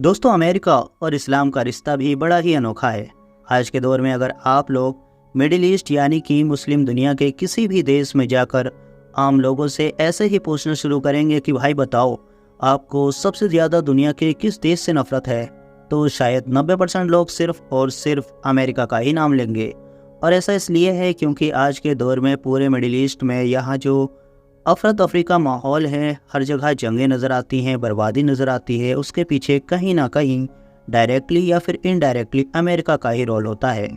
दोस्तों, अमेरिका और इस्लाम का रिश्ता भी बड़ा ही अनोखा है। आज के दौर में अगर आप लोग मिडिल ईस्ट यानी कि मुस्लिम दुनिया के किसी भी देश में जाकर आम लोगों से ऐसे ही पूछना शुरू करेंगे कि भाई बताओ, आपको सबसे ज़्यादा दुनिया के किस देश से नफरत है, तो शायद 90% लोग सिर्फ और सिर्फ अमेरिका का ही नाम लेंगे। और ऐसा इसलिए है क्योंकि आज के दौर में पूरे मिडिल ईस्ट में यहाँ जो अफरा तफरी का माहौल है, हर जगह जंगें नज़र आती हैं, बर्बादी नज़र आती है। उसके पीछे कहीं ना कहीं डायरेक्टली या फिर इनडायरेक्टली अमेरिका का ही रोल होता है।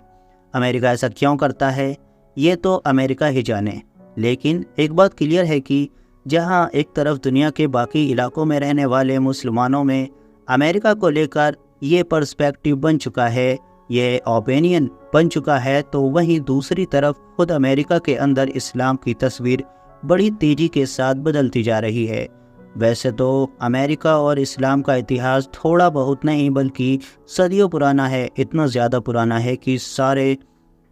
अमेरिका ऐसा क्यों करता है, ये तो अमेरिका ही जाने। लेकिन एक बात क्लियर है कि जहां एक तरफ दुनिया के बाकी इलाकों में रहने वाले मुसलमानों में अमेरिका को लेकर ये पर्सपेक्टिव बन चुका है, ये ओपिनियन बन चुका है, तो वहीं दूसरी तरफ खुद अमेरिका के अंदर इस्लाम की तस्वीर बड़ी तेज़ी के साथ बदलती जा रही है। वैसे तो अमेरिका और इस्लाम का इतिहास थोड़ा बहुत नहीं बल्कि सदियों पुराना है। इतना ज़्यादा पुराना है कि सारे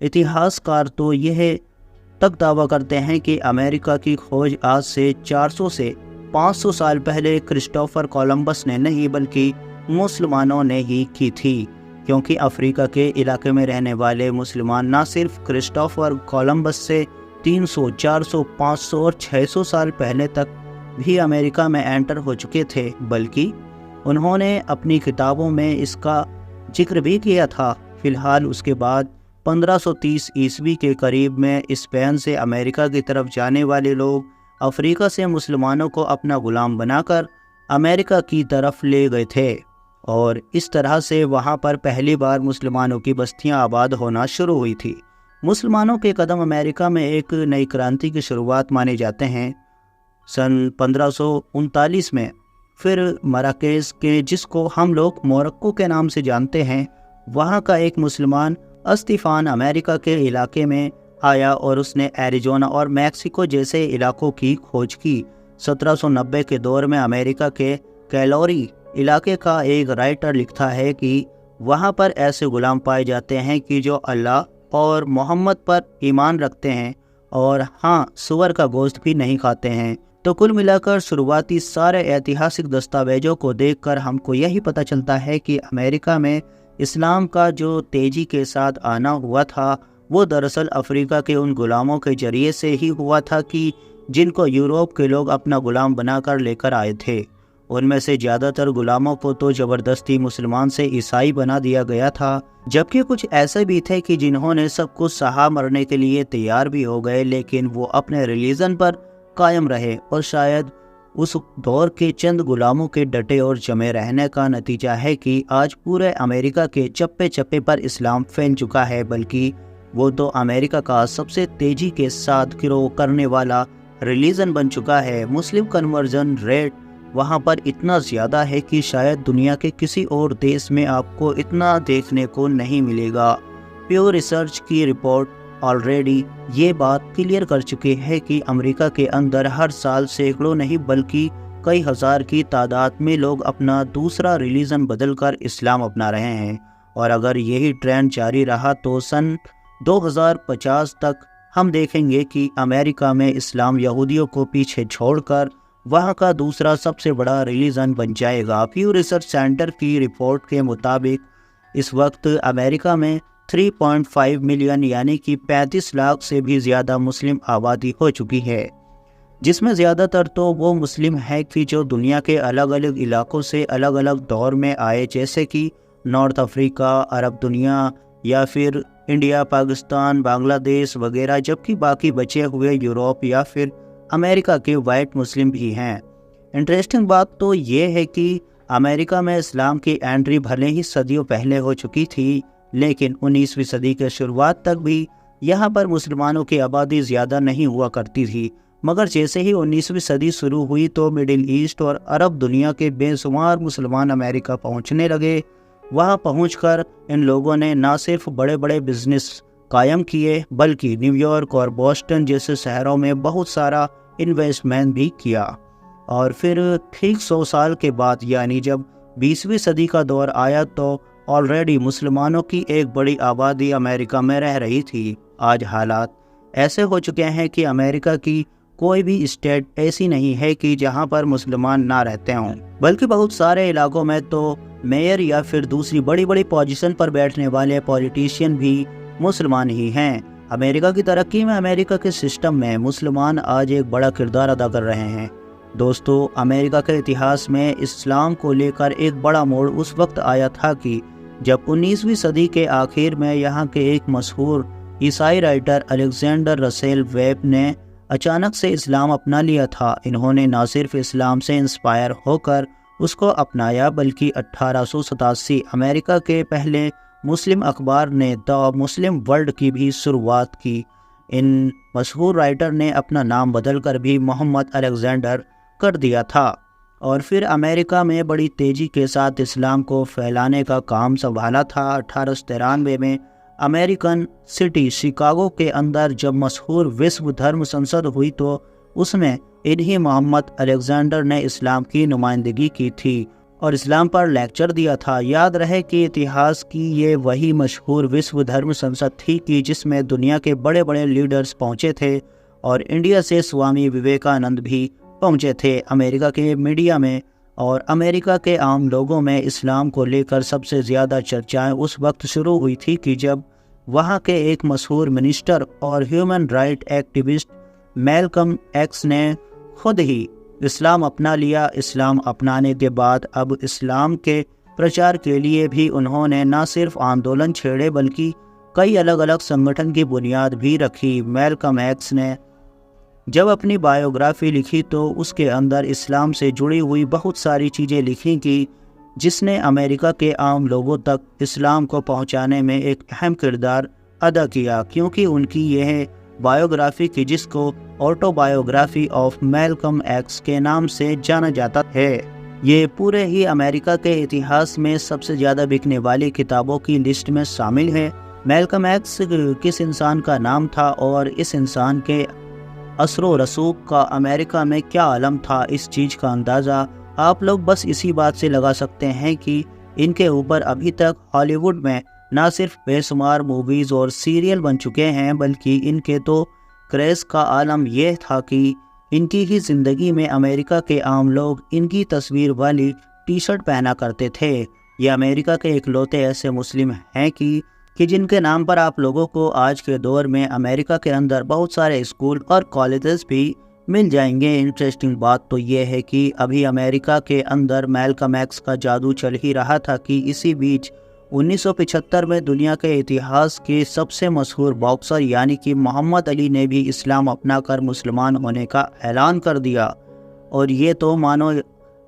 इतिहासकार तो यह तक दावा करते हैं कि अमेरिका की खोज आज से 400 से 500 साल पहले क्रिस्टोफर कोलंबस ने नहीं बल्कि मुसलमानों ने ही की थी। क्योंकि अफ्रीका के इलाके में रहने वाले मुसलमान ना सिर्फ क्रिस्टोफर कोलंबस से 300, 400, 500 और 600 साल पहले तक भी अमेरिका में एंटर हो चुके थे, बल्कि उन्होंने अपनी किताबों में इसका जिक्र भी किया था। फिलहाल उसके बाद 1530 ईस्वी के करीब में स्पेन से अमेरिका की तरफ जाने वाले लोग अफ्रीका से मुसलमानों को अपना गुलाम बनाकर अमेरिका की तरफ ले गए थे और इस तरह से वहाँ पर पहली बार मुसलमानों की बस्तियाँ आबाद होना शुरू हुई थी। मुसलमानों के कदम अमेरिका में एक नई क्रांति की शुरुआत माने जाते हैं सन 1539 में। फिर मराकेश के, जिसको हम लोग मोरक्को के नाम से जानते हैं, वहाँ का एक मुसलमान अस्तिफान अमेरिका के इलाके में आया और उसने एरिजोना और मैक्सिको जैसे इलाकों की खोज की। 1790 के दौर में अमेरिका के कैलोरी इलाके का एक राइटर लिखता है कि वहाँ पर ऐसे गुलाम पाए जाते हैं कि जो अल्लाह और मोहम्मद पर ईमान रखते हैं और हाँ, सुअर का गोश्त भी नहीं खाते हैं। तो कुल मिलाकर शुरुआती सारे ऐतिहासिक दस्तावेजों को देखकर हमको यही पता चलता है कि अमेरिका में इस्लाम का जो तेज़ी के साथ आना हुआ था, वो दरअसल अफ्रीका के उन गुलामों के जरिए से ही हुआ था कि जिनको यूरोप के लोग अपना गुलाम बनाकर लेकर आए थे। उनमें से ज़्यादातर गुलामों को तो ज़बरदस्ती मुसलमान से ईसाई बना दिया गया था, जबकि कुछ ऐसे भी थे कि जिन्होंने सब कुछ सहा मरने के लिए तैयार भी हो गए, लेकिन वो अपने रिलीजन पर कायम रहे। और शायद उस दौर के चंद गुलामों के डटे और जमे रहने का नतीजा है कि आज पूरे अमेरिका के चप्पे चप्पे पर इस्लाम फैल चुका है, बल्कि वो तो अमेरिका का सबसे तेज़ी के साथ ग्रो करने वाला रिलीजन बन चुका है। मुस्लिम कन्वर्जन रेट वहाँ पर इतना ज़्यादा है कि शायद दुनिया के किसी और देश में आपको इतना देखने को नहीं मिलेगा। प्योर रिसर्च की रिपोर्ट ऑलरेडी ये बात क्लियर कर चुकी है कि अमेरिका के अंदर हर साल सैकड़ों नहीं बल्कि कई हज़ार की तादाद में लोग अपना दूसरा रिलीजन बदलकर इस्लाम अपना रहे हैं। और अगर यही ट्रेंड जारी रहा तो सन 2050 तक हम देखेंगे कि अमेरिका में इस्लाम यहूदियों को पीछे छोड़कर वहाँ का दूसरा सबसे बड़ा रिलीजन बन जाएगा। प्यू रिसर्च सेंटर की रिपोर्ट के मुताबिक इस वक्त अमेरिका में 3.5 मिलियन यानी कि 35 लाख से भी ज़्यादा मुस्लिम आबादी हो चुकी है, जिसमें ज़्यादातर तो वो मुस्लिम है कि जो दुनिया के अलग अलग इलाकों से अलग अलग दौर में आए, जैसे कि नॉर्थ अफ्रीका, अरब दुनिया या फिर इंडिया, पाकिस्तान, बांग्लादेश वगैरह, जबकि बाकी बचे हुए यूरोप या फिर अमेरिका के वाइट मुस्लिम भी हैं। इंटरेस्टिंग बात तो ये है कि अमेरिका में इस्लाम की एंट्री भले ही सदियों पहले हो चुकी थी, लेकिन 19वीं सदी के शुरुआत तक भी यहाँ पर मुसलमानों की आबादी ज़्यादा नहीं हुआ करती थी। मगर जैसे ही 19वीं सदी शुरू हुई तो मिडिल ईस्ट और अरब दुनिया के बेशुमार मुसलमान अमेरिका पहुँचने लगे। वहाँ पहुँचकर इन लोगों ने न सिर्फ बड़े बड़े बिजनेस कायम किए, बल्कि न्यूयॉर्क और बोस्टन जैसे शहरों में बहुत सारा इन्वेस्टमेंट भी किया। और फिर ठीक 100 साल के बाद यानी जब 20वीं सदी का दौर आया तो ऑलरेडी मुसलमानों की एक बड़ी आबादी अमेरिका में रह रही थी। आज हालात ऐसे हो चुके हैं कि अमेरिका की कोई भी स्टेट ऐसी नहीं है कि जहां पर मुसलमान ना रहते हों, बल्कि बहुत सारे इलाकों में तो मेयर या फिर दूसरी बड़ी बड़ी पोजीशन पर बैठने वाले पॉलिटिशियन भी मुसलमान ही हैं। अमेरिका की तरक्की में, अमेरिका के सिस्टम में मुसलमान आज एक बड़ा किरदार अदा कर रहे हैं। दोस्तों, अमेरिका के इतिहास में इस्लाम को लेकर एक बड़ा मोड़ उस वक्त आया था कि जब 19वीं सदी के आखिर में यहाँ के एक मशहूर ईसाई राइटर अलेक्जेंडर रसेल वेब ने अचानक से इस्लाम अपना लिया था। इन्होंने न सिर्फ इस्लाम से इंस्पायर होकर उसको अपनाया, बल्कि 1887 अमेरिका के पहले मुस्लिम अखबार ने द मुस्लिम वर्ल्ड की भी शुरुआत की। इन मशहूर राइटर ने अपना नाम बदलकर भी मोहम्मद अलेक्जेंडर कर दिया था और फिर अमेरिका में बड़ी तेज़ी के साथ इस्लाम को फैलाने का काम संभाला था। 1893 में अमेरिकन सिटी शिकागो के अंदर जब मशहूर विश्व धर्म संसद हुई तो उसमें इन्हीं मोहम्मद अलेक्जेंडर ने इस्लाम की नुमाइंदगी की थी और इस्लाम पर लेक्चर दिया था। याद रहे कि इतिहास की ये वही मशहूर विश्व धर्म संसद थी कि जिसमें दुनिया के बड़े बड़े लीडर्स पहुँचे थे और इंडिया से स्वामी विवेकानंद भी पहुँचे थे। अमेरिका के मीडिया में और अमेरिका के आम लोगों में इस्लाम को लेकर सबसे ज़्यादा चर्चाएं उस वक्त शुरू हुई थी कि जब वहाँ के एक मशहूर मिनिस्टर और human right activist Malcolm x ने खुद ही इस्लाम अपना लिया। इस्लाम अपनाने के बाद अब इस्लाम के प्रचार के लिए भी उन्होंने न सिर्फ आंदोलन छेड़े बल्कि कई अलग अलग संगठन की बुनियाद भी रखी। मैल्कम एक्स ने जब अपनी बायोग्राफी लिखी तो उसके अंदर इस्लाम से जुड़ी हुई बहुत सारी चीज़ें लिखी कि जिसने अमेरिका के आम लोगों तक इस्लाम को पहुंचाने में एक अहम किरदार अदा किया, क्योंकि उनकी यह बायोग्राफी की जिसको ऑटोबायोग्राफी ऑफ मैल्कम एक्स के नाम से जाना जाता है, ये पूरे ही अमेरिका के इतिहास में सबसे ज़्यादा बिकने वाली किताबों की लिस्ट में शामिल है। मैल्कम एक्स किस इंसान का नाम था और इस इंसान के असरो रसूख का अमेरिका में क्या आलम था, इस चीज़ का अंदाज़ा आप लोग बस इसी बात से लगा सकते हैं कि इनके ऊपर अभी तक हॉलीवुड में ना सिर्फ बेशुमार मूवीज़ और सीरियल बन चुके हैं बल्कि इनके तो क्रेज़ का आलम यह था कि इनकी ही ज़िंदगी में अमेरिका के आम लोग इनकी तस्वीर वाली टी शर्ट पहना करते थे। ये अमेरिका के इकलौते ऐसे मुस्लिम हैं कि जिनके नाम पर आप लोगों को आज के दौर में अमेरिका के अंदर बहुत सारे स्कूल और कॉलेजेस भी मिल जाएंगे। इंटरेस्टिंग बात तो ये है कि अभी अमेरिका के अंदर मैल्कम एक्स का जादू चल ही रहा था कि इसी बीच 1975 में दुनिया के इतिहास के सबसे मशहूर बॉक्सर यानी कि मोहम्मद अली ने भी इस्लाम अपनाकर मुसलमान होने का ऐलान कर दिया और ये तो मानो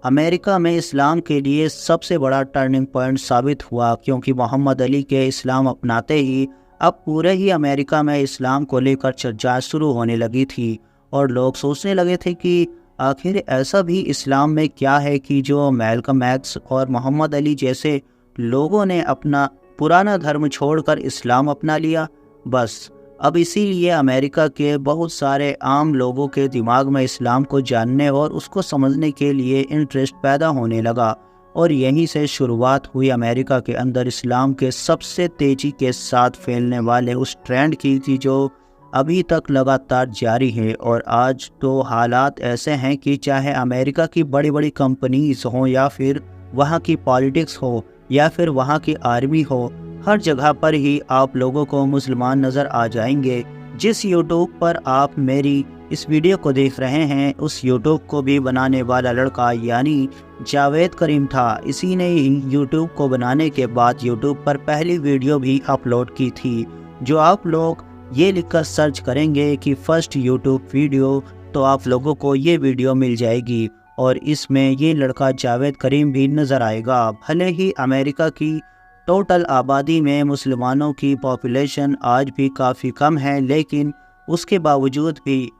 अमेरिका में इस्लाम के लिए सबसे बड़ा टर्निंग पॉइंट साबित हुआ, क्योंकि मोहम्मद अली के इस्लाम अपनाते ही अब पूरे ही अमेरिका में इस्लाम को लेकर चर्चा शुरू होने लगी थी और लोग सोचने लगे थे कि आखिर ऐसा भी इस्लाम में क्या है कि जो मैल्कम एक्स और मोहम्मद अली जैसे लोगों ने अपना पुराना धर्म छोड़कर इस्लाम अपना लिया। बस अब इसीलिए अमेरिका के बहुत सारे आम लोगों के दिमाग में इस्लाम को जानने और उसको समझने के लिए इंटरेस्ट पैदा होने लगा और यहीं से शुरुआत हुई अमेरिका के अंदर इस्लाम के सबसे तेज़ी के साथ फैलने वाले उस ट्रेंड की जो अभी तक लगातार जारी है। और आज तो हालात ऐसे हैं कि चाहे अमेरिका की बड़ी बड़ी कंपनीज हों या फिर वहाँ की पॉलिटिक्स हो या फिर वहाँ की आर्मी हो, हर जगह पर ही आप लोगों को मुसलमान नज़र आ जाएंगे। जिस यूट्यूब पर आप मेरी इस वीडियो को देख रहे हैं उस यूट्यूब को भी बनाने वाला लड़का यानी जावेद करीम था। इसी ने यूट्यूब को बनाने के बाद यूट्यूब पर पहली वीडियो भी अपलोड की थी, जो आप लोग ये लिखकर सर्च करेंगे कि फर्स्ट यूट्यूब वीडियो तो आप लोगों को ये वीडियो मिल जाएगी और इसमें ये लड़का जावेद करीम भी नज़र आएगा। भले ही अमेरिका की टोटल आबादी में मुसलमानों की पॉपुलेशन आज भी काफ़ी कम है, लेकिन उसके बावजूद भी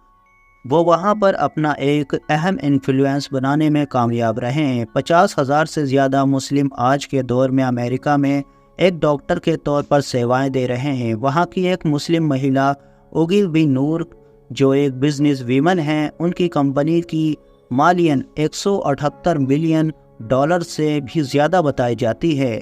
वो वहाँ पर अपना एक अहम इन्फ्लुएंस बनाने में कामयाब रहे हैं। 50,000 से ज़्यादा मुस्लिम आज के दौर में अमेरिका में एक डॉक्टर के तौर पर सेवाएं दे रहे हैं। वहाँ की एक मुस्लिम महिला ओगिल बिन नूर जो एक बिजनेस वीमन हैं, उनकी कंपनी की मालियन 178 मिलियन डॉलर से भी ज़्यादा बताई जाती है।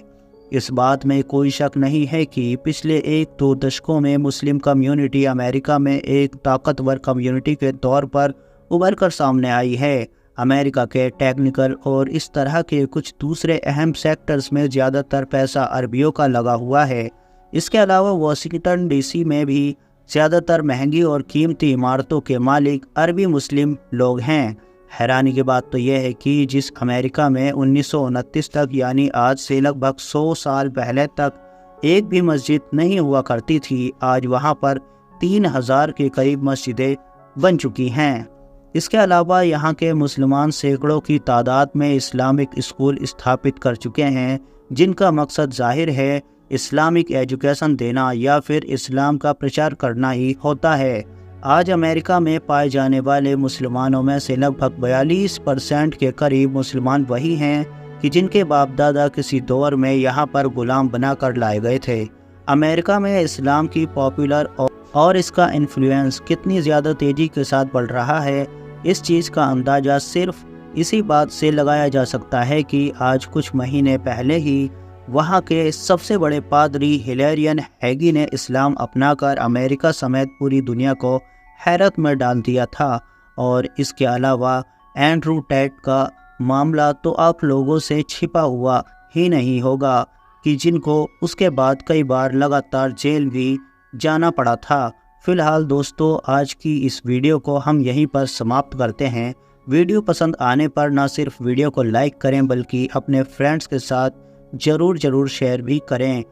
इस बात में कोई शक नहीं है कि पिछले 1-2 दशकों में मुस्लिम कम्युनिटी अमेरिका में एक ताकतवर कम्युनिटी के तौर पर उभर कर सामने आई है। अमेरिका के टेक्निकल और इस तरह के कुछ दूसरे अहम सेक्टर्स में ज़्यादातर पैसा अरबियों का लगा हुआ है। इसके अलावा वाशिंगटन डीसी में भी ज़्यादातर महंगी और कीमती इमारतों के मालिक अरबी मुस्लिम लोग हैं। हैरानी की बात तो यह है कि जिस अमेरिका में 1929 तक यानी आज से लगभग 100 साल पहले तक एक भी मस्जिद नहीं हुआ करती थी, आज वहां पर 3000 के करीब मस्जिदें बन चुकी हैं। इसके अलावा यहाँ के मुसलमान सैकड़ों की तादाद में इस्लामिक स्कूल स्थापित कर चुके हैं, जिनका मकसद जाहिर है इस्लामिक एजुकेशन देना या फिर इस्लाम का प्रचार करना ही होता है। आज अमेरिका में पाए जाने वाले मुसलमानों में से लगभग 42% के करीब मुसलमान वही हैं कि जिनके बाप दादा किसी दौर में यहाँ पर गुलाम बनाकर लाए गए थे। अमेरिका में इस्लाम की पॉपुलर और इसका इन्फ्लुएंस कितनी ज़्यादा तेज़ी के साथ बढ़ रहा है, इस चीज़ का अंदाज़ा सिर्फ इसी बात से लगाया जा सकता है कि आज कुछ महीने पहले ही वहाँ के सबसे बड़े पादरी हिलेरियन हैगी ने इस्लाम अपनाकर अमेरिका समेत पूरी दुनिया को हैरत में डाल दिया था। और इसके अलावा एंड्रू टैट का मामला तो आप लोगों से छिपा हुआ ही नहीं होगा कि जिनको उसके बाद कई बार लगातार जेल भी जाना पड़ा था। फिलहाल दोस्तों, आज की इस वीडियो को हम यहीं पर समाप्त करते हैं। वीडियो पसंद आने पर ना सिर्फ वीडियो को लाइक करें बल्कि अपने फ्रेंड्स के साथ ज़रूर शेयर भी करें।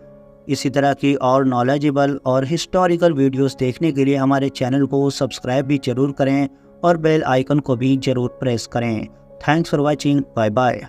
इसी तरह की और नॉलेजेबल और हिस्टोरिकल वीडियोस देखने के लिए हमारे चैनल को सब्सक्राइब भी ज़रूर करें और बेल आइकन को भी ज़रूर प्रेस करें। Thanks for watching. Bye bye.